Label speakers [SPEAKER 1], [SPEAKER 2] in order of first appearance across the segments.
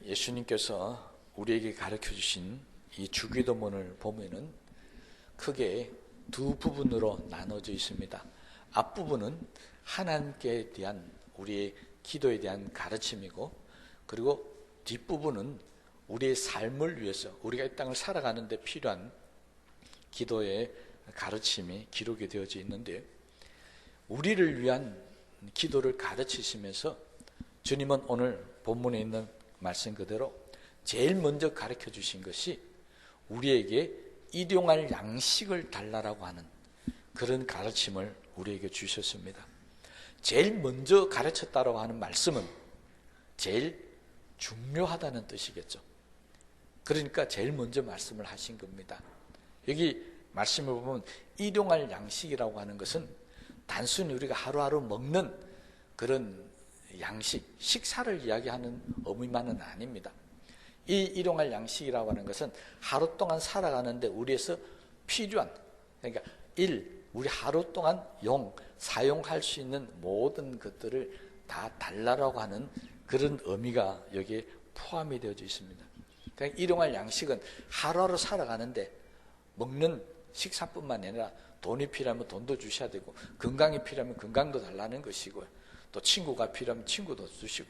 [SPEAKER 1] 예수님께서 우리에게 가르쳐 주신 이 주기도문을 보면은 크게 두 부분으로 나눠져 있습니다. 앞부분은 하나님께 대한 우리의 기도에 대한 가르침이고, 그리고 뒷부분은 우리의 삶을 위해서 우리가 이 땅을 살아가는 데 필요한 기도의 가르침이 기록이 되어져 있는데, 우리를 위한 기도를 가르치시면서 주님은 오늘 본문에 있는 말씀 그대로 제일 먼저 가르쳐 주신 것이 우리에게 일용할 양식을 달라라고 하는 그런 가르침을 우리에게 주셨습니다. 제일 먼저 가르쳤다라고 하는 말씀은 제일 중요하다는 뜻이겠죠. 그러니까 제일 먼저 말씀을 하신 겁니다. 여기 말씀을 보면 일용할 양식이라고 하는 것은 단순히 우리가 하루하루 먹는 그런 양식, 식사를 이야기하는 의미만은 아닙니다. 이 일용할 양식이라고 하는 것은 하루 동안 살아가는데 우리에서 필요한, 그러니까 우리 하루 동안 사용할 수 있는 모든 것들을 다 달라라고 하는 그런 의미가 여기에 포함이 되어져 있습니다. 그러니까 일용할 양식은 하루하루 살아가는데 먹는 식사뿐만 아니라 돈이 필요하면 돈도 주셔야 되고, 건강이 필요하면 건강도 달라는 것이고요. 또 친구가 필요하면 친구도 주시고,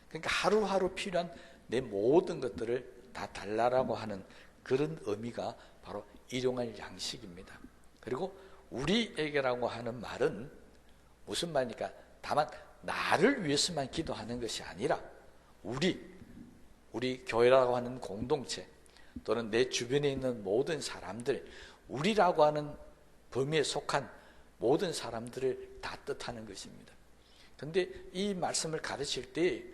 [SPEAKER 1] 그러니까 하루하루 필요한 내 모든 것들을 다 달라라고 하는 그런 의미가 바로 일용할 양식입니다. 그리고 우리에게라고 하는 말은 무슨 말입니까? 다만 나를 위해서만 기도하는 것이 아니라 우리 교회라고 하는 공동체, 또는 내 주변에 있는 모든 사람들, 우리라고 하는 범위에 속한 모든 사람들을 다 뜻하는 것입니다. 그런데 이 말씀을 가르칠 때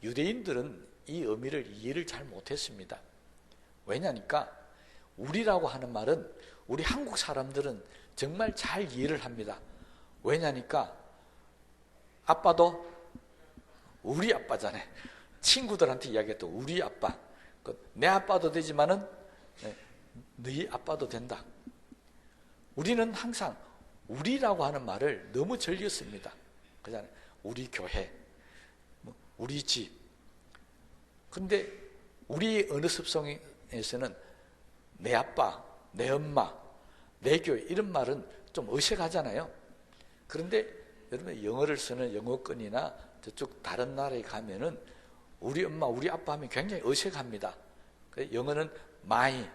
[SPEAKER 1] 유대인들은 이 의미를 이해를 잘 못했습니다. 왜냐니까 우리라고 하는 말은 우리 한국 사람들은 정말 잘 이해를 합니다. 왜냐니까 아빠도 우리 아빠잖아요. 친구들한테 이야기했던 우리 아빠, 내 아빠도 되지만은 너희 아빠도 된다. 우리는 항상 우리라고 하는 말을 너무 즐겼습니다. 그잖아요. 우리 교회, 우리 집. 그런데 우리 어느 습성에서는 내 아빠, 내 엄마, 내 교회 이런 말은 좀 어색하잖아요. 그런데 여러분 영어를 쓰는 영어권이나 저쪽 다른 나라에 가면은 우리 엄마, 우리 아빠 하면 굉장히 어색합니다. 영어는 my,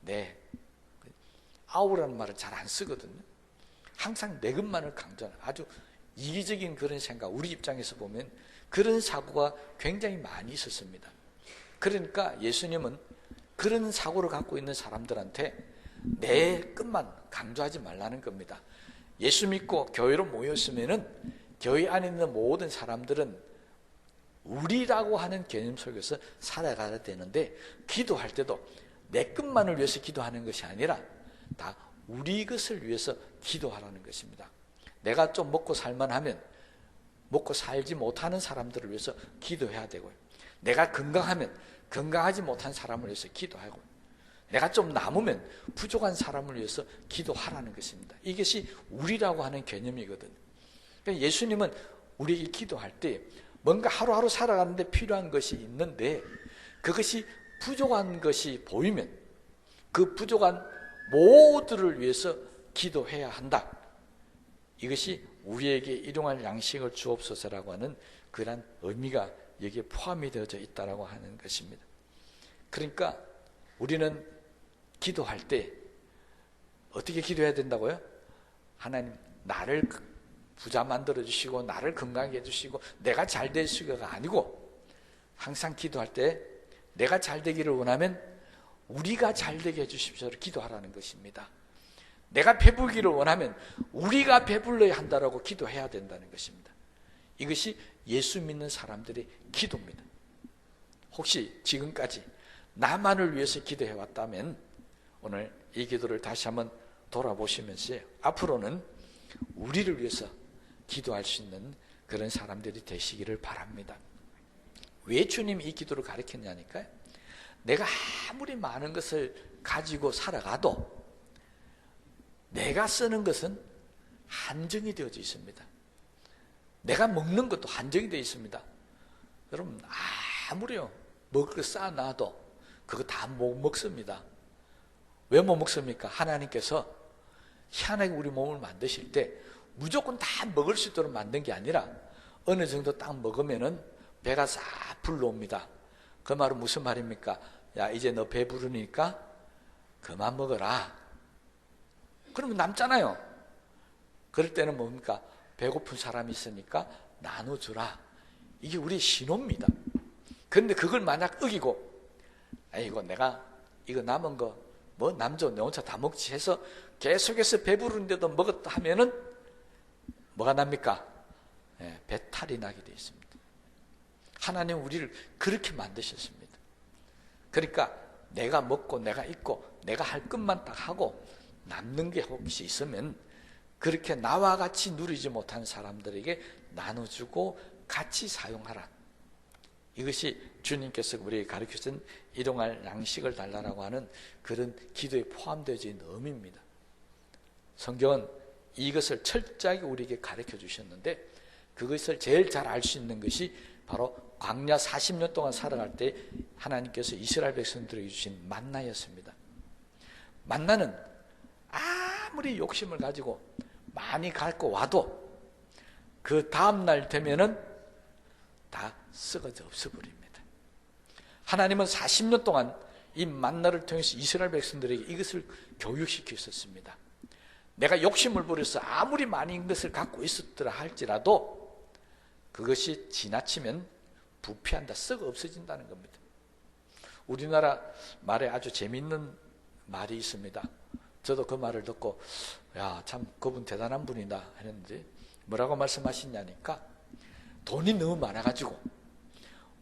[SPEAKER 1] 내, our라는 말을 잘 안 쓰거든요. 항상 내 것만을 강조하는 아주 이기적인 그런 생각, 우리 입장에서 보면 그런 사고가 굉장히 많이 있었습니다. 그러니까 예수님은 그런 사고를 갖고 있는 사람들한테 내 것만 강조하지 말라는 겁니다. 예수 믿고 교회로 모였으면은 교회 안에 있는 모든 사람들은 우리라고 하는 개념 속에서 살아가야 되는데, 기도할 때도 내 것만을 위해서 기도하는 것이 아니라 다 우리 것을 위해서 기도하라는 것입니다. 내가 좀 먹고 살만하면 먹고 살지 못하는 사람들을 위해서 기도해야 되고요. 내가 건강하면 건강하지 못한 사람을 위해서 기도하고, 내가 좀 남으면 부족한 사람을 위해서 기도하라는 것입니다. 이것이 우리라고 하는 개념이거든요. 그러니까 예수님은 우리에게 기도할 때 뭔가 하루하루 살아가는데 필요한 것이 있는데, 그것이 부족한 것이 보이면 그 부족한 모두를 위해서 기도해야 한다. 이것이 우리에게 일용할 양식을 주옵소서라고 하는 그런 의미가 여기에 포함이 되어져 있다라고 하는 것입니다. 그러니까 우리는 기도할 때 어떻게 기도해야 된다고요? 하나님, 나를 부자 만들어 주시고 나를 건강하게 해주시고 내가 잘 되시고가 아니고, 항상 기도할 때 내가 잘 되기를 원하면 우리가 잘 되게 해주십시오를 기도하라는 것입니다. 내가 배부르기를 원하면 우리가 배불러야 한다라고 기도해야 된다는 것입니다. 이것이 예수 믿는 사람들의 기도입니다. 혹시 지금까지 나만을 위해서 기도해왔다면 오늘 이 기도를 다시 한번 돌아보시면서 앞으로는 우리를 위해서 기도할 수 있는 그런 사람들이 되시기를 바랍니다. 왜 주님이 이 기도를 가르쳤냐니까요. 내가 아무리 많은 것을 가지고 살아가도 내가 쓰는 것은 한정이 되어져 있습니다. 내가 먹는 것도 한정이 되어 있습니다. 여러분, 아무리요 먹을 거 쌓아놔도 그거 다 못 먹습니다. 왜 못 먹습니까? 하나님께서 희한하게 우리 몸을 만드실 때 무조건 다 먹을 수 있도록 만든 게 아니라 어느 정도 딱 먹으면은 배가 싹 불러옵니다. 그 말은 무슨 말입니까? 야, 이제 너 배부르니까 그만 먹어라. 그러면 남잖아요. 그럴 때는 뭡니까? 배고픈 사람이 있으니까 나눠주라. 이게 우리의 신호입니다. 그런데 그걸 만약 어기고, 아이고 내가 이거 남은 거 뭐 남줘 내 혼자 다 먹지 해서 계속해서 배부른데도 먹었다 하면은 뭐가 납니까? 배탈이 나게 되어 있습니다. 하나님 우리를 그렇게 만드셨습니다. 그러니까 내가 먹고 내가 입고 내가 할 것만 딱 하고 남는 게 혹시 있으면 그렇게 나와 같이 누리지 못한 사람들에게 나눠주고 같이 사용하라. 이것이 주님께서 우리에게 가르쳐준 일용할 양식을 달라고 하는 그런 기도에 포함되어져 있는 의미입니다. 성경은 이것을 철저하게 우리에게 가르쳐 주셨는데 그것을 제일 잘 알 수 있는 것이 바로 광야 40년 동안 살아갈 때 하나님께서 이스라엘 백성들에게 주신 만나였습니다. 만나는 아무리 욕심을 가지고 많이 갖고 와도 그 다음날 되면은 다 썩어져 없어버립니다. 하나님은 40년 동안 이 만나를 통해서 이스라엘 백성들에게 이것을 교육시켜 있었습니다. 내가 욕심을 부려서 아무리 많은 것을 갖고 있었더라 할지라도 그것이 지나치면 부패한다, 썩어 없어진다는 겁니다. 우리나라 말에 아주 재미있는 말이 있습니다. 저도 그 말을 듣고 야, 참 그분 대단한 분이다 했는데 뭐라고 말씀하시냐니까 돈이 너무 많아가지고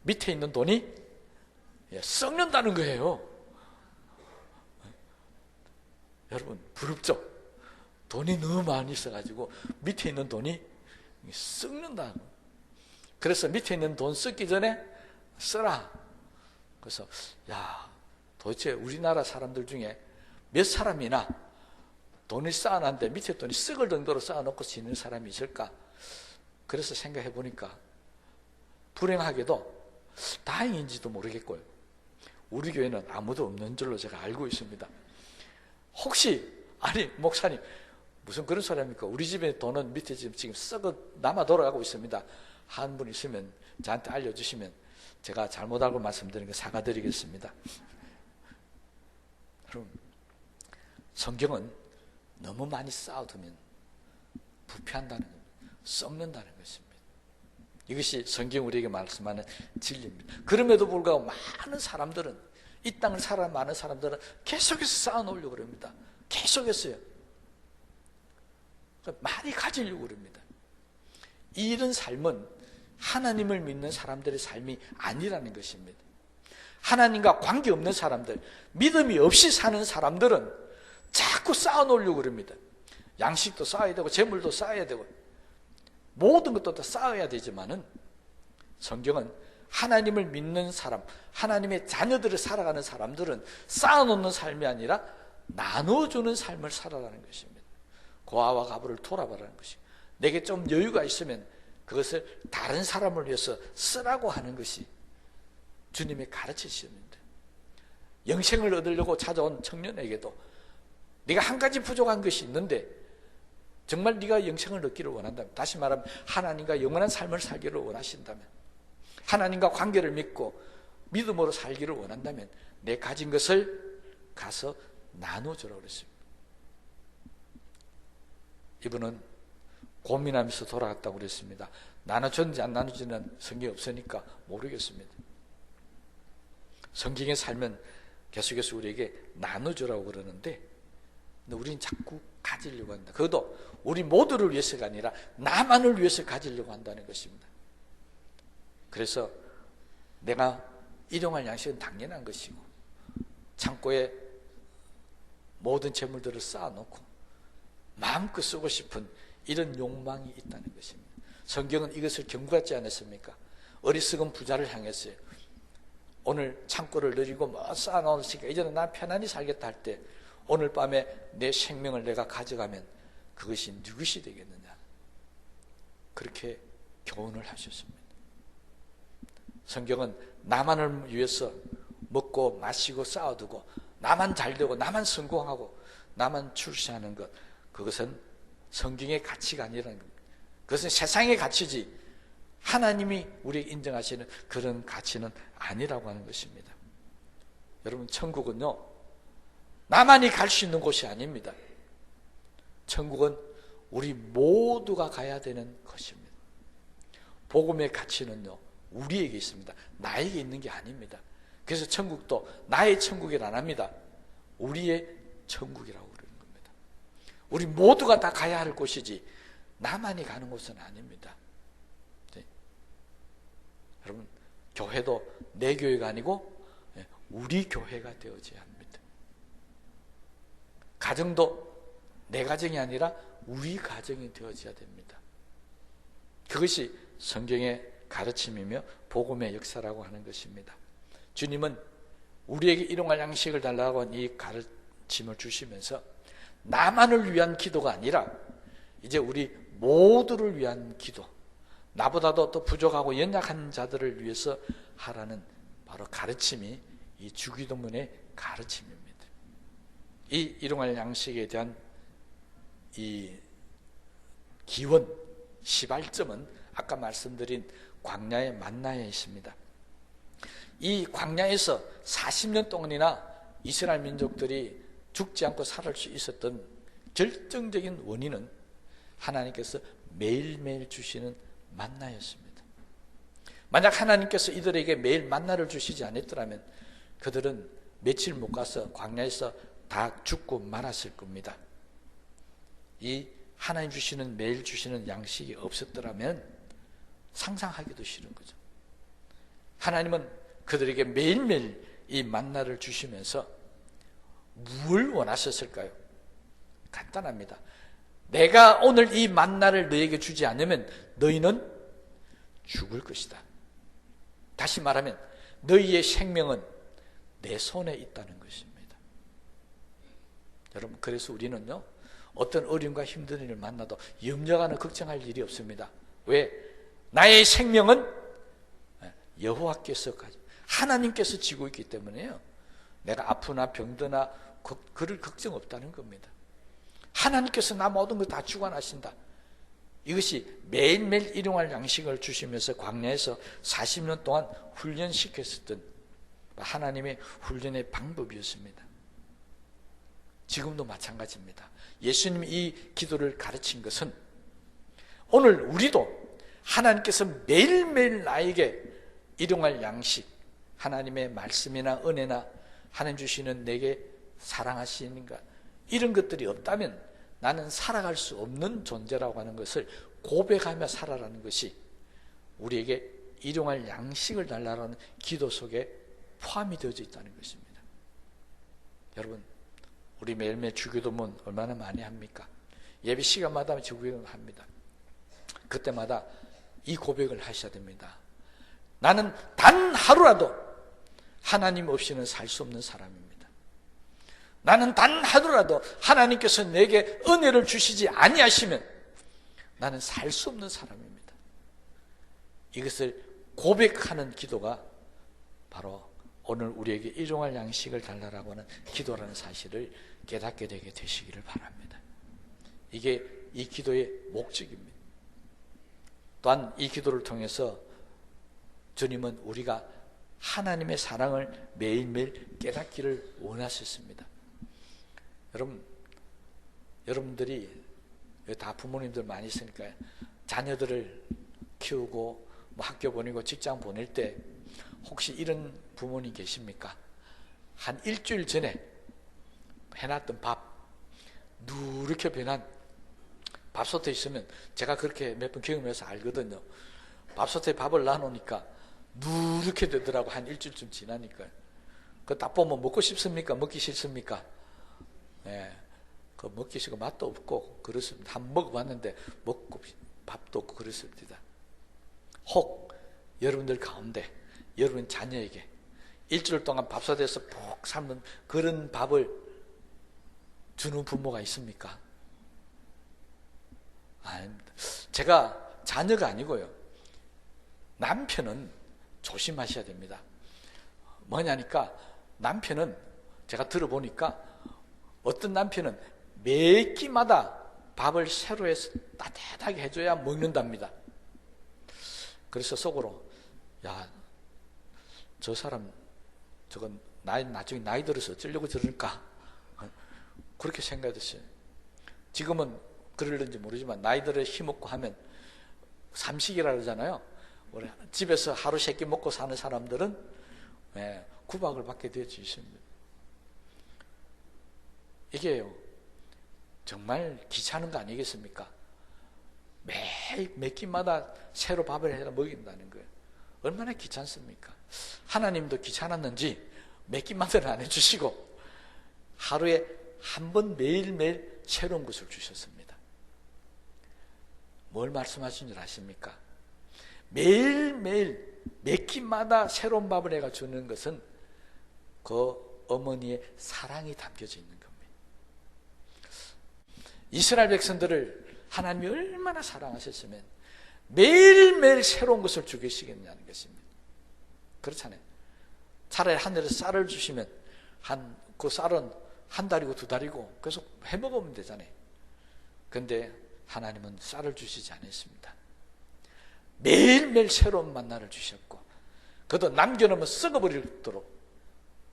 [SPEAKER 1] 밑에 있는 돈이 썩는다는 거예요. 여러분 부럽죠? 돈이 너무 많이 있어가지고 밑에 있는 돈이 썩는다. 그래서 밑에 있는 돈 썩기 전에 써라. 그래서 야, 도대체 우리나라 사람들 중에 몇 사람이나 돈을 쌓아놨는데 밑에 돈이 썩을 정도로 쌓아놓고 지내는 사람이 있을까? 그래서 생각해 보니까 불행하게도 다행인지도 모르겠고요. 우리 교회는 아무도 없는 줄로 제가 알고 있습니다. 혹시 아니 목사님 무슨 그런 소리입니까? 우리 집에 돈은 밑에 지금 썩어 남아 돌아가고 있습니다. 한 분 있으면 저한테 알려주시면 제가 잘못 알고 말씀드린 거 사과드리겠습니다. 여러분 성경은 너무 많이 쌓아두면 부패한다는 겁니다. 썩는다는 것입니다. 이것이 성경 우리에게 말씀하는 진리입니다. 그럼에도 불구하고 많은 사람들은 이 땅을 살아가는 많은 사람들은 계속해서 쌓아놓으려고 합니다. 계속해서요. 많이 가지려고 합니다. 이런 삶은 하나님을 믿는 사람들의 삶이 아니라는 것입니다. 하나님과 관계없는 사람들, 믿음이 없이 사는 사람들은 자꾸 쌓아놓으려고 합니다. 양식도 쌓아야 되고 재물도 쌓아야 되고 모든 것도 다 쌓아야 되지만은 성경은 하나님을 믿는 사람, 하나님의 자녀들을 살아가는 사람들은 쌓아놓는 삶이 아니라 나눠주는 삶을 살아가는 것입니다. 고아와 가부를 돌아보라는 것입니다. 내게 좀 여유가 있으면 그것을 다른 사람을 위해서 쓰라고 하는 것이 주님의 가르치십니다. 영생을 얻으려고 찾아온 청년에게도 네가 한 가지 부족한 것이 있는데 정말 네가 영생을 얻기를 원한다면, 다시 말하면 하나님과 영원한 삶을 살기를 원하신다면, 하나님과 관계를 믿고 믿음으로 살기를 원한다면 내 가진 것을 가서 나눠주라고 그랬습니다. 이분은 고민하면서 돌아갔다고 그랬습니다. 나눠줬는지 안 나눠주는 성경이 없으니까 모르겠습니다. 성경의 삶은 계속해서 우리에게 나눠주라고 그러는데 우리는 자꾸 가지려고 한다. 그것도 우리 모두를 위해서가 아니라 나만을 위해서 가지려고 한다는 것입니다. 그래서 내가 일용할 양식은 당연한 것이고 창고에 모든 재물들을 쌓아놓고 마음껏 쓰고 싶은 이런 욕망이 있다는 것입니다. 성경은 이것을 경고하지 않았습니까? 어리석은 부자를 향했어요. 오늘 창고를 늘리고 뭐 쌓아놓으니까 이제는 난 편안히 살겠다 할 때 오늘 밤에 내 생명을 내가 가져가면 그것이 누구시 되겠느냐, 그렇게 교훈을 하셨습니다. 성경은 나만을 위해서 먹고 마시고 쌓아두고 나만 잘되고 나만 성공하고 나만 출세하는 것, 그것은 성경의 가치가 아니라는 겁니다. 그것은 세상의 가치지 하나님이 우리에게 인정하시는 그런 가치는 아니라고 하는 것입니다. 여러분, 천국은요 나만이 갈 수 있는 곳이 아닙니다. 천국은 우리 모두가 가야 되는 것입니다. 복음의 가치는요 우리에게 있습니다. 나에게 있는 게 아닙니다. 그래서 천국도 나의 천국이라 안 합니다. 우리의 천국이라고 그러는 겁니다. 우리 모두가 다 가야 할 곳이지 나만이 가는 곳은 아닙니다. 네. 여러분, 교회도 내 교회가 아니고 우리 교회가 되어져야 합니다. 가정도 내 가정이 아니라 우리 가정이 되어져야 됩니다. 그것이 성경의 가르침이며 복음의 역사라고 하는 것입니다. 주님은 우리에게 일용할 양식을 달라고 하는 이 가르침을 주시면서 나만을 위한 기도가 아니라 이제 우리 모두를 위한 기도, 나보다도 더 부족하고 연약한 자들을 위해서 하라는 바로 가르침이 이 주기도문의 가르침입니다. 이 일용할 양식에 대한 이 기원, 시발점은 아까 말씀드린 광야의 만나에 있습니다. 이 광야에서 40년 동안이나 이스라엘 민족들이 죽지 않고 살을 수 있었던 결정적인 원인은 하나님께서 매일매일 주시는 만나였습니다. 만약 하나님께서 이들에게 매일 만나를 주시지 않았더라면 그들은 며칠 못 가서 광야에서 다 죽고 말았을 겁니다. 이 하나님 주시는 매일 주시는 양식이 없었더라면 상상하기도 싫은 거죠. 하나님은 그들에게 매일매일 이 만나를 주시면서 뭘 원하셨을까요? 간단합니다. 내가 오늘 이 만나를 너에게 주지 않으면 너희는 죽을 것이다. 다시 말하면 너희의 생명은 내 손에 있다는 것입니다. 여러분, 그래서 우리는요 어떤 어려움과 힘든 일을 만나도 염려하거나 걱정할 일이 없습니다. 왜? 나의 생명은 여호와께서 하나님께서 지고 있기 때문에요. 내가 아프나 병드나 그럴 걱정 없다는 겁니다. 하나님께서 나 모든 걸 다 주관하신다. 이것이 매일매일 일용할 양식을 주시면서 광야에서 40년 동안 훈련시켰었던 하나님의 훈련의 방법이었습니다. 지금도 마찬가지입니다. 예수님이 이 기도를 가르친 것은 오늘 우리도 하나님께서 매일매일 나에게 일용할 양식, 하나님의 말씀이나 은혜나 하나님 주시는 내게 사랑하시는가 이런 것들이 없다면 나는 살아갈 수 없는 존재라고 하는 것을 고백하며 살아라는 것이 우리에게 일용할 양식을 달라는 기도 속에 포함이 되어져 있다는 것입니다. 여러분, 우리 매일매일 주기도문 얼마나 많이 합니까? 예배 시간마다 주기도문 합니다. 그때마다 이 고백을 하셔야 됩니다. 나는 단 하루라도 하나님 없이는 살 수 없는 사람입니다. 나는 단 하루라도 하나님께서 내게 은혜를 주시지 아니하시면 나는 살 수 없는 사람입니다. 이것을 고백하는 기도가 바로 오늘 우리에게 일용할 양식을 달라고 하는 기도라는 사실을 깨닫게 되게 되시기를 바랍니다. 이게 이 기도의 목적입니다. 또한 이 기도를 통해서 주님은 우리가 하나님의 사랑을 매일매일 깨닫기를 원하셨습니다. 여러분들이 다 부모님들 많이 있으니까 자녀들을 키우고 학교 보내고 직장 보낼 때 혹시 이런 부모님 계십니까? 한 일주일 전에 해놨던 밥 누렇게 변한 밥솥에 있으면 제가 그렇게 몇 번 경험해서 알거든요. 밥솥에 밥을 놔놓으니까 누렇게 되더라고. 한 일주일쯤 지나니까. 그거 딱 보면 먹고 싶습니까? 먹기 싫습니까? 네. 그 먹기 싫고 맛도 없고 그렇습니다. 한번 먹어봤는데 먹고 밥도 없고 그렇습니다. 혹 여러분들 가운데 여러분 자녀에게 일주일 동안 밥솥에서 푹 삶는 그런 밥을 주는 부모가 있습니까? 아닙니다. 제가 자녀가 아니고요. 남편은 조심하셔야 됩니다. 뭐냐니까 남편은 제가 들어보니까 어떤 남편은 매 끼마다 밥을 새로 해서 따뜻하게 해줘야 먹는답니다. 그래서 속으로 야, 저 사람 저건 나중에 나이 들어서 어쩌려고 저럴까 그렇게 생각했어요. 지금은 그럴는지 모르지만 나이 들어 힘없고 하면 삼식이라 그러잖아요. 우리 집에서 하루 세 끼 먹고 사는 사람들은 구박을 받게 되어 있습니다. 이게요 정말 귀찮은 거 아니겠습니까? 매일 몇 끼마다 새로 밥을 해서 먹인다는 거예요. 얼마나 귀찮습니까? 하나님도 귀찮았는지 몇 끼마다는 안 해주시고 하루에 한 번 매일매일 새로운 것을 주셨습니다. 뭘 말씀하신 줄 아십니까? 매일매일 몇 끼마다 새로운 밥을 해가 주는 것은 그 어머니의 사랑이 담겨져 있는 겁니다. 이스라엘 백성들을 하나님이 얼마나 사랑하셨으면 매일매일 새로운 것을 주시겠냐는 것입니다. 그렇잖아요. 차라리 하늘에서 쌀을 주시면 그 쌀은 한 달이고 두 달이고 계속 해먹으면 되잖아요. 그런데 하나님은 쌀을 주시지 않았습니다. 매일매일 새로운 만나를 주셨고 그것도 남겨놓으면 썩어버리도록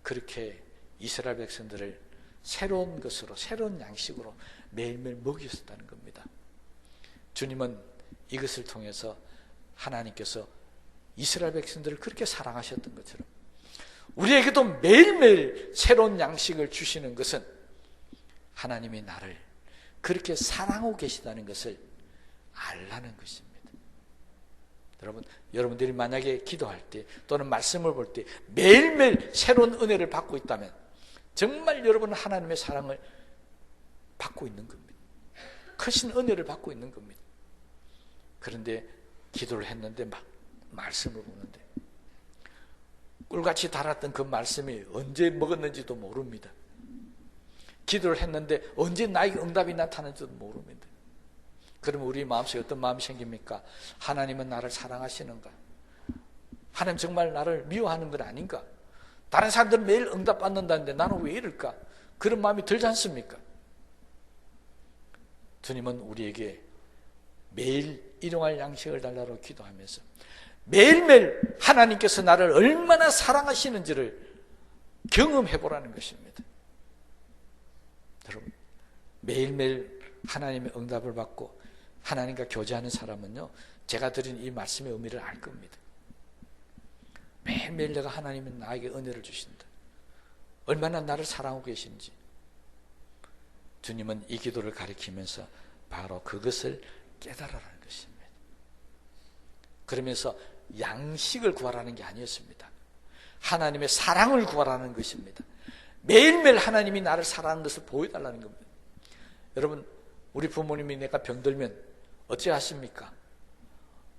[SPEAKER 1] 그렇게 이스라엘 백성들을 새로운 것으로 새로운 양식으로 매일매일 먹이셨다는 겁니다. 주님은 이것을 통해서 하나님께서 이스라엘 백성들을 그렇게 사랑하셨던 것처럼 우리에게도 매일매일 새로운 양식을 주시는 것은 하나님이 나를 그렇게 사랑하고 계시다는 것을 알라는 것입니다. 여러분들이 만약에 기도할 때 또는 말씀을 볼 때 매일매일 새로운 은혜를 받고 있다면 정말 여러분은 하나님의 사랑을 받고 있는 겁니다. 크신 은혜를 받고 있는 겁니다. 그런데 기도를 했는데 말씀을 보는데 꿀같이 달았던 그 말씀이 언제 먹었는지도 모릅니다. 기도를 했는데 언제 나에게 응답이 나타나는지도 모릅니다. 그러면 우리 마음속에 어떤 마음이 생깁니까? 하나님은 나를 사랑하시는가? 하나님 정말 나를 미워하는 건 아닌가? 다른 사람들은 매일 응답받는다는데 나는 왜 이럴까? 그런 마음이 들지 않습니까? 주님은 우리에게 매일 일용할 양식을 달라고 기도하면서 매일매일 하나님께서 나를 얼마나 사랑하시는지를 경험해보라는 것입니다. 여러분, 매일매일 하나님의 응답을 받고 하나님과 교제하는 사람은요, 제가 드린 이 말씀의 의미를 알 겁니다. 매일매일 내가 하나님은 나에게 은혜를 주신다. 얼마나 나를 사랑하고 계신지. 주님은 이 기도를 가리키면서 바로 그것을 깨달으라는 것입니다. 그러면서 양식을 구하라는 게 아니었습니다. 하나님의 사랑을 구하라는 것입니다. 매일매일 하나님이 나를 사랑하는 것을 보여달라는 겁니다. 여러분, 우리 부모님이 내가 병들면 어찌 하십니까?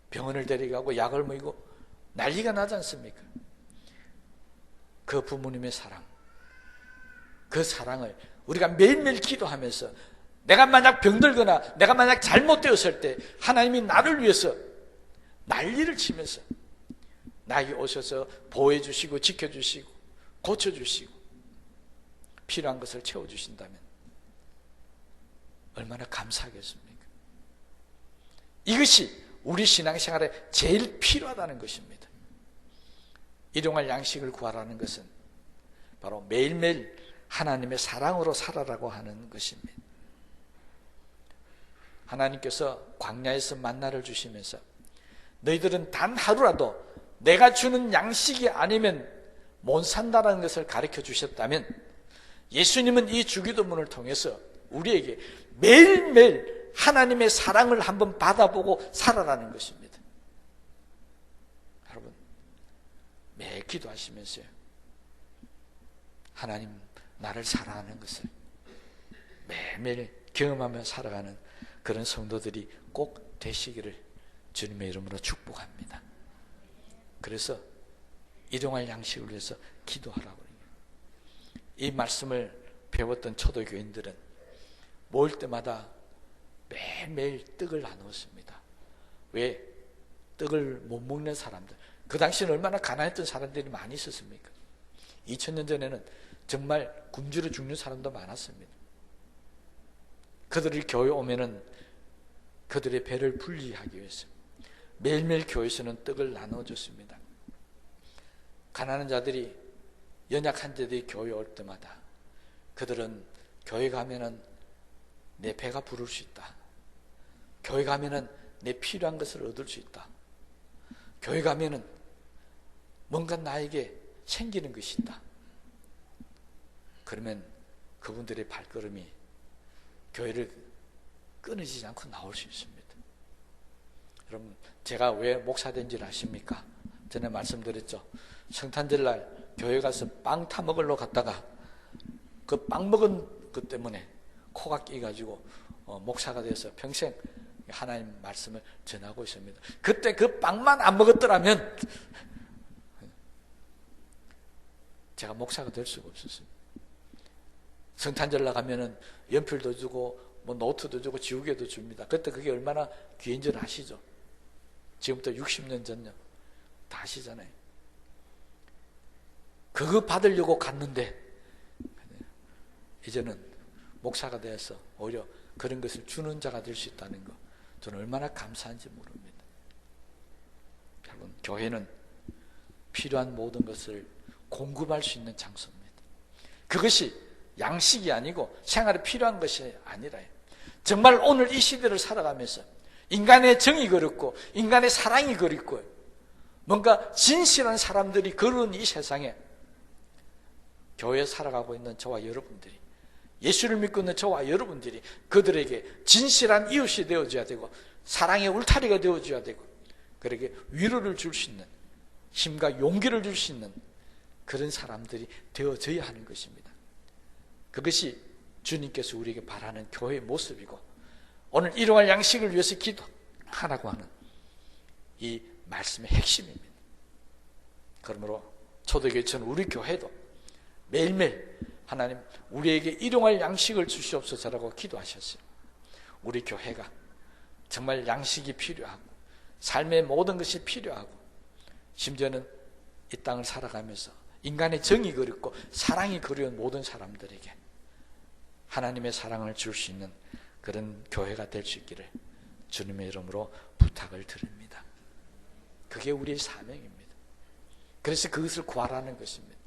[SPEAKER 1] 병원을 데려가고 약을 먹이고 난리가 나지 않습니까? 그 부모님의 사랑, 그 사랑을 우리가 매일매일 기도하면서 내가 만약 병들거나 내가 만약 잘못되었을 때 하나님이 나를 위해서 난리를 치면서 나에게 오셔서 보호해 주시고 지켜주시고 고쳐주시고 필요한 것을 채워주신다면 얼마나 감사하겠습니까? 이것이 우리 신앙생활에 제일 필요하다는 것입니다. 일용할 양식을 구하라는 것은 바로 매일매일 하나님의 사랑으로 살아라고 하는 것입니다. 하나님께서 광야에서 만나를 주시면서 너희들은 단 하루라도 내가 주는 양식이 아니면 못 산다는 것을 가르쳐 주셨다면 예수님은 이 주기도문을 통해서 우리에게 매일매일 하나님의 사랑을 한번 받아보고 살아라는 것입니다. 여러분, 매일 기도하시면서요, 하나님 나를 사랑하는 것을 매일매일 경험하며 살아가는 그런 성도들이 꼭 되시기를 주님의 이름으로 축복합니다. 그래서 일용할 양식을 위해서 기도하라고 그래요. 이 말씀을 배웠던 초대교인들은 모일 때마다 매일매일 떡을 나누었습니다. 왜? 떡을 못 먹는 사람들, 그 당시는 얼마나 가난했던 사람들이 많이 있었습니까? 2000년 전에는 정말 굶주려 죽는 사람도 많았습니다. 그들이 교회 오면은 그들의 배를 불리하기 위해서 매일매일 교회에서는 떡을 나눠줬습니다. 가난한 자들이, 연약한 자들이 교회 올 때마다 그들은 교회 가면은 내 배가 부를 수 있다. 교회 가면은 내 필요한 것을 얻을 수 있다. 교회 가면은 뭔가 나에게 생기는 것이 있다. 그러면 그분들의 발걸음이 교회를 끊어지지 않고 나올 수 있습니다. 여러분, 제가 왜 목사 된 줄 아십니까? 전에 말씀드렸죠. 성탄절날 교회 가서 빵 타 먹으러 갔다가 그 빵 먹은 것 때문에 코가 끼가지고 목사가 돼서 평생 하나님 말씀을 전하고 있습니다. 그때 그 빵만 안 먹었더라면 제가 목사가 될 수가 없었어요. 성탄절날 가면은 연필도 주고 뭐 노트도 주고 지우개도 줍니다. 그때 그게 얼마나 귀한 줄 아시죠? 지금부터 60년 전요. 다 아시잖아요. 그거 받으려고 갔는데 이제는 목사가 되어서 오히려 그런 것을 주는 자가 될 수 있다는 거, 저는 얼마나 감사한지 모릅니다. 여러분, 교회는 필요한 모든 것을 공급할 수 있는 장소입니다. 그것이 양식이 아니고 생활에 필요한 것이 아니라요. 정말 오늘 이 시대를 살아가면서 인간의 정이 그립고 인간의 사랑이 그립고 뭔가 진실한 사람들이 그런 이 세상에 교회에 살아가고 있는 저와 여러분들이, 예수를 믿고 있는 저와 여러분들이 그들에게 진실한 이웃이 되어줘야 되고 사랑의 울타리가 되어줘야 되고 그에게 위로를 줄 수 있는, 힘과 용기를 줄 수 있는 그런 사람들이 되어져야 하는 것입니다. 그것이 주님께서 우리에게 바라는 교회의 모습이고 오늘 일용할 양식을 위해서 기도하라고 하는 이 말씀의 핵심입니다. 그러므로 초대교회처럼 우리 교회도 매일매일 하나님 우리에게 일용할 양식을 주시옵소서라고 기도하셨어요. 우리 교회가 정말 양식이 필요하고 삶의 모든 것이 필요하고 심지어는 이 땅을 살아가면서 인간의 정이 그립고 사랑이 그리운 모든 사람들에게 하나님의 사랑을 줄 수 있는 그런 교회가 될 수 있기를 주님의 이름으로 부탁을 드립니다. 그게 우리의 사명입니다. 그래서 그것을 구하라는 것입니다.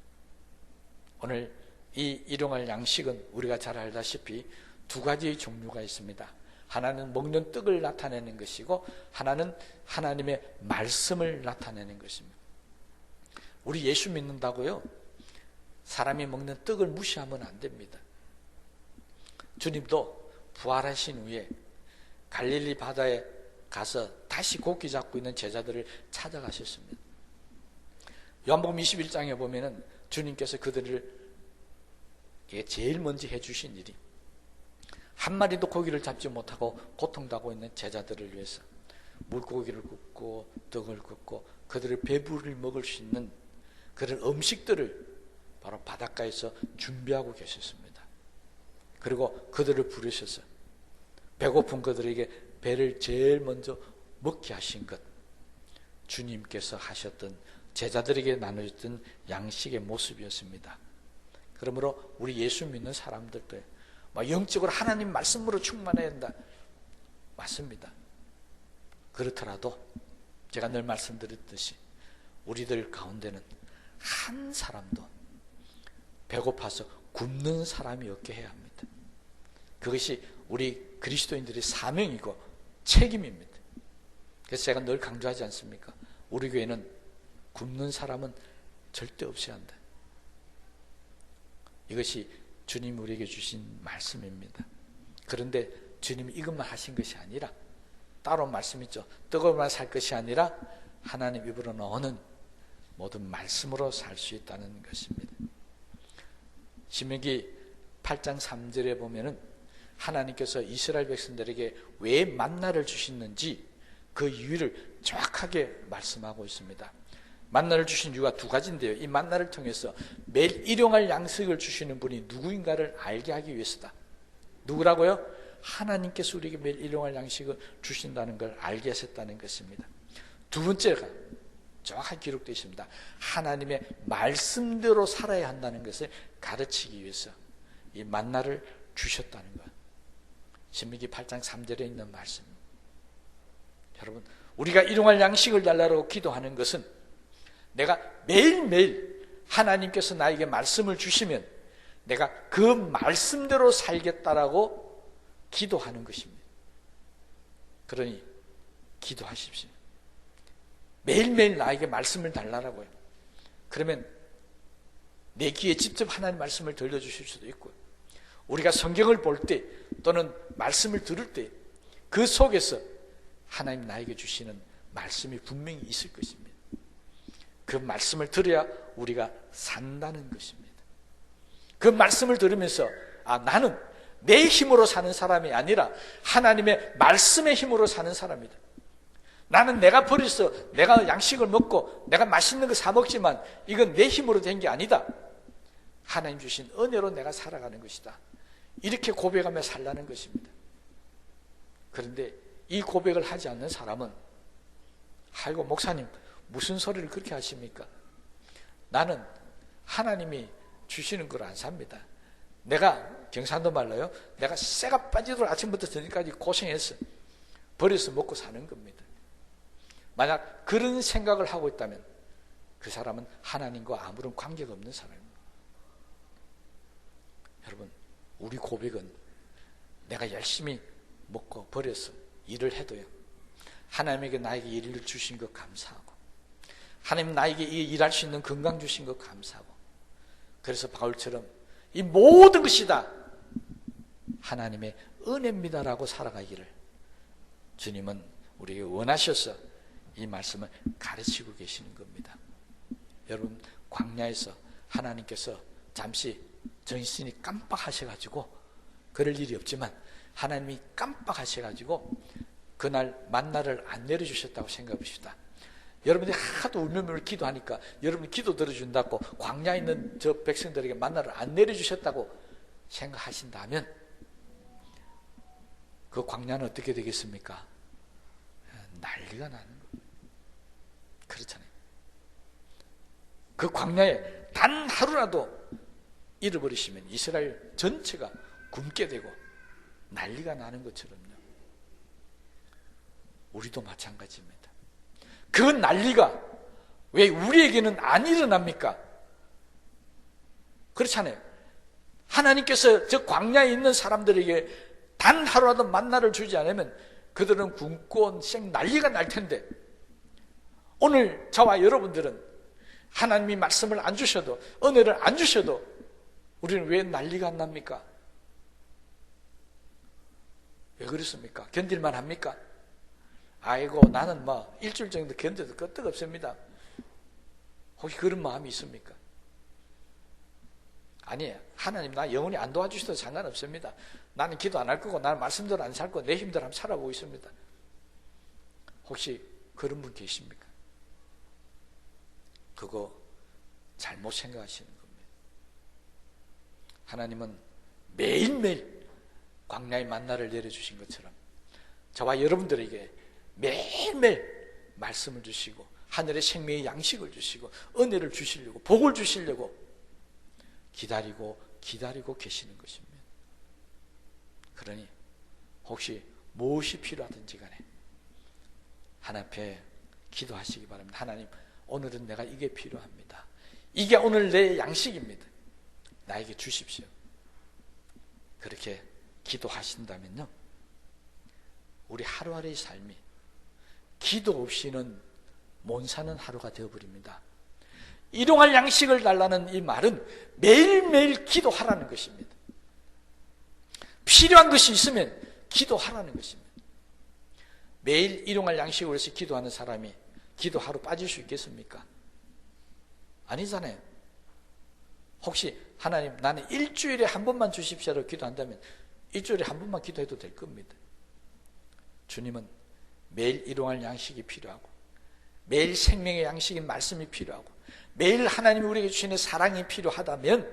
[SPEAKER 1] 오늘 이 일용할 양식은 우리가 잘 알다시피 두 가지의 종류가 있습니다. 하나는 먹는 떡을 나타내는 것이고 하나는 하나님의 말씀을 나타내는 것입니다. 우리 예수 믿는다고요? 사람이 먹는 떡을 무시하면 안 됩니다. 주님도 부활하신 후에 갈릴리 바다에 가서 다시 고기 잡고 있는 제자들을 찾아가셨습니다. 요한복음 21장에 보면은 주님께서 그들을 제일 먼저 해주신 일이 한 마리도 고기를 잡지 못하고 고통당하고 있는 제자들을 위해서 물고기를 굽고 떡을 굽고 그들의 배부를 먹을 수 있는 그런 음식들을 바로 바닷가에서 준비하고 계셨습니다. 그리고 그들을 부르셔서 배고픈 그들에게 배를 제일 먼저 먹게 하신 것, 주님께서 하셨던 제자들에게 나눠줬던 양식의 모습이었습니다. 그러므로 우리 예수 믿는 사람들도 영적으로 하나님 말씀으로 충만해야 한다. 맞습니다. 그렇더라도 제가 늘 말씀드렸듯이 우리들 가운데는 한 사람도 배고파서 굶는 사람이 없게 해야 합니다. 그것이 우리 그리스도인들의 사명이고 책임입니다. 그래서 제가 늘 강조하지 않습니까? 우리 교회는 굶는 사람은 절대 없어야 한다. 이것이 주님이 우리에게 주신 말씀입니다. 그런데 주님이 이것만 하신 것이 아니라 따로 말씀 있죠. 떡으로만 살 것이 아니라 하나님 입으로 나오는 모든 말씀으로 살 수 있다는 것입니다. 신명기 8장 3절에 보면은 하나님께서 이스라엘 백성들에게 왜 만나를 주시는지 그 이유를 정확하게 말씀하고 있습니다. 만나를 주신 이유가 두 가지인데요. 이 만나를 통해서 매일 일용할 양식을 주시는 분이 누구인가를 알게 하기 위해서다. 누구라고요? 하나님께서 우리에게 매일 일용할 양식을 주신다는 걸 알게 하셨다는 것입니다. 두 번째가 정확하게 기록되어 있습니다. 하나님의 말씀대로 살아야 한다는 것을 가르치기 위해서 이 만나를 주셨다는 것. 신명기 8장 3절에 있는 말씀입니다. 여러분, 우리가 일용할 양식을 달라고 기도하는 것은 내가 매일매일 하나님께서 나에게 말씀을 주시면 내가 그 말씀대로 살겠다라고 기도하는 것입니다. 그러니 기도하십시오. 매일매일 나에게 말씀을 달라고요. 그러면 내 귀에 직접 하나님 말씀을 들려주실 수도 있고요. 우리가 성경을 볼 때 또는 말씀을 들을 때 그 속에서 하나님 나에게 주시는 말씀이 분명히 있을 것입니다. 그 말씀을 들어야 우리가 산다는 것입니다. 그 말씀을 들으면서 나는 내 힘으로 사는 사람이 아니라 하나님의 말씀의 힘으로 사는 사람이다. 나는 내가 버려서 내가 양식을 먹고 내가 맛있는 거 사 먹지만 이건 내 힘으로 된 게 아니다. 하나님 주신 은혜로 내가 살아가는 것이다. 이렇게 고백하며 살라는 것입니다. 그런데 이 고백을 하지 않는 사람은 아이고 목사님 무슨 소리를 그렇게 하십니까? 나는 하나님이 주시는 걸 안 삽니다. 내가 경상도 말로요, 내가 쇠가 빠지도록 아침부터 저녁까지 고생해서 버려서 먹고 사는 겁니다. 만약 그런 생각을 하고 있다면 그 사람은 하나님과 아무런 관계가 없는 사람입니다. 여러분, 우리 고백은 내가 열심히 먹고 버려서 일을 해도요, 하나님에게 나에게 일을 주신 것 감사하고 하나님 나에게 일할 수 있는 건강 주신 것 감사하고, 그래서 바울처럼 이 모든 것이 다 하나님의 은혜입니다라고 살아가기를 주님은 우리에게 원하셔서 이 말씀을 가르치고 계시는 겁니다. 여러분, 광야에서 하나님께서 잠시 정신이 깜빡하셔가지고, 그럴 일이 없지만 하나님이 깜빡하셔가지고 그날 만나를 안 내려주셨다고 생각해 봅시다. 여러분이 하도 울면서 기도하니까 여러분 기도 들어준다고 광야에 있는 저 백성들에게 만나를 안 내려주셨다고 생각하신다면 그 광야는 어떻게 되겠습니까? 난리가 나는 거예요. 그렇잖아요. 그 광야에 단 하루라도 잃어버리시면 이스라엘 전체가 굶게 되고 난리가 나는 것처럼요. 우리도 마찬가지입니다. 그 난리가 왜 우리에게는 안 일어납니까? 그렇잖아요. 하나님께서 저 광야에 있는 사람들에게 단 하루라도 만나를 주지 않으면 그들은 굶고 난리가 날 텐데, 오늘 저와 여러분들은 하나님이 말씀을 안 주셔도, 은혜를 안 주셔도 우리는 왜 난리가 안 납니까? 왜 그렇습니까? 견딜만 합니까? 아이고 나는 뭐 일주일 정도 견뎌도 끄떡없습니다. 혹시 그런 마음이 있습니까? 아니에요. 하나님 나 영원히 안 도와주셔도 상관없습니다. 나는 기도 안 할 거고 나는 말씀대로 안 살 거고 내 힘대로 한번 살아보고 있습니다. 혹시 그런 분 계십니까? 그거 잘못 생각하시는 겁니다. 하나님은 매일매일 광야의 만나를 내려주신 것처럼 저와 여러분들에게 매일매일 말씀을 주시고 하늘의 생명의 양식을 주시고 은혜를 주시려고, 복을 주시려고 기다리고 계시는 것입니다. 그러니 혹시 무엇이 필요하든지 간에 하나님 앞에 기도하시기 바랍니다. 하나님, 오늘은 내가 이게 필요합니다. 이게 오늘 내 양식입니다. 나에게 주십시오. 그렇게 기도하신다면요, 우리 하루하루의 삶이 기도 없이는 못 사는 하루가 되어버립니다. 일용할 양식을 달라는 이 말은 매일매일 기도하라는 것입니다. 필요한 것이 있으면 기도하라는 것입니다. 매일 일용할 양식을 위해서 기도하는 사람이 기도 하루 빠질 수 있겠습니까? 아니잖아요. 혹시 하나님 나는 일주일에 한 번만 주십시오라고 기도한다면 일주일에 한 번만 기도해도 될 겁니다. 주님은 매일 일용할 양식이 필요하고 매일 생명의 양식인 말씀이 필요하고 매일 하나님이 우리에게 주시는 사랑이 필요하다면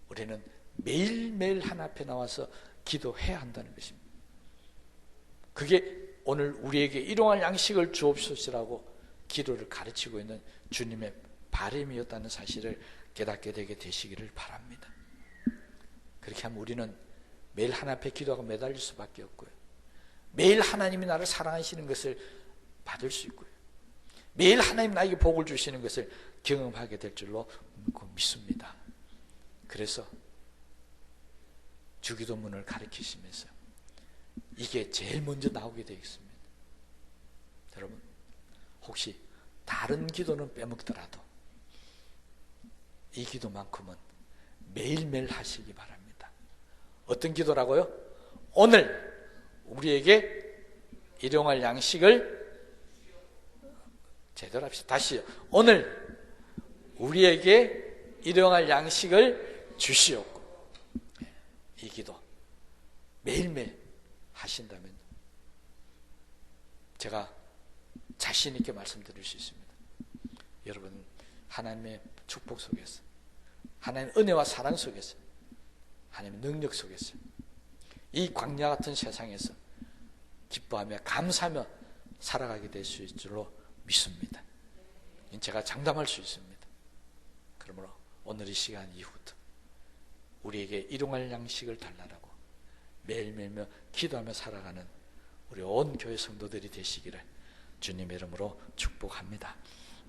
[SPEAKER 1] 우리는 매일매일 하나님 앞에 나와서 기도해야 한다는 것입니다. 그게 오늘 우리에게 일용할 양식을 주옵소서라고 기도를 가르치고 있는 주님의 바람이었다는 사실을 깨닫게 되게 되시기를 바랍니다. 그렇게 하면 우리는 매일 하나님 앞에 기도하고 매달릴 수밖에 없고요. 매일 하나님이 나를 사랑하시는 것을 받을 수 있고요. 매일 하나님 나에게 복을 주시는 것을 경험하게 될 줄로 믿습니다. 그래서 주기도문을 가르치시면서 이게 제일 먼저 나오게 되어 있습니다. 여러분, 혹시 다른 기도는 빼먹더라도 이 기도만큼은 매일매일 하시기 바랍니다. 어떤 기도라고요? 오늘 우리에게 일용할 양식을 제대로 합시다. 다시요. 오늘 우리에게 일용할 양식을 주시옵고. 이 기도 매일매일 하신다면 제가 자신 있게 말씀드릴 수 있습니다. 여러분, 하나님의 축복 속에서, 하나님의 은혜와 사랑 속에서, 하나님의 능력 속에서, 이 광야 같은 세상에서 기뻐하며 감사하며 살아가게 될 수 있을 줄로 믿습니다. 제가 장담할 수 있습니다. 그러므로 오늘 이 시간 이후부터 우리에게 일용할 양식을 달라라고 매일매일 기도하며 살아가는 우리 온 교회 성도들이 되시기를 주님의 이름으로 축복합니다.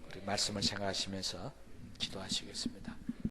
[SPEAKER 1] 우리 말씀을 생각하시면서 기도하시겠습니다.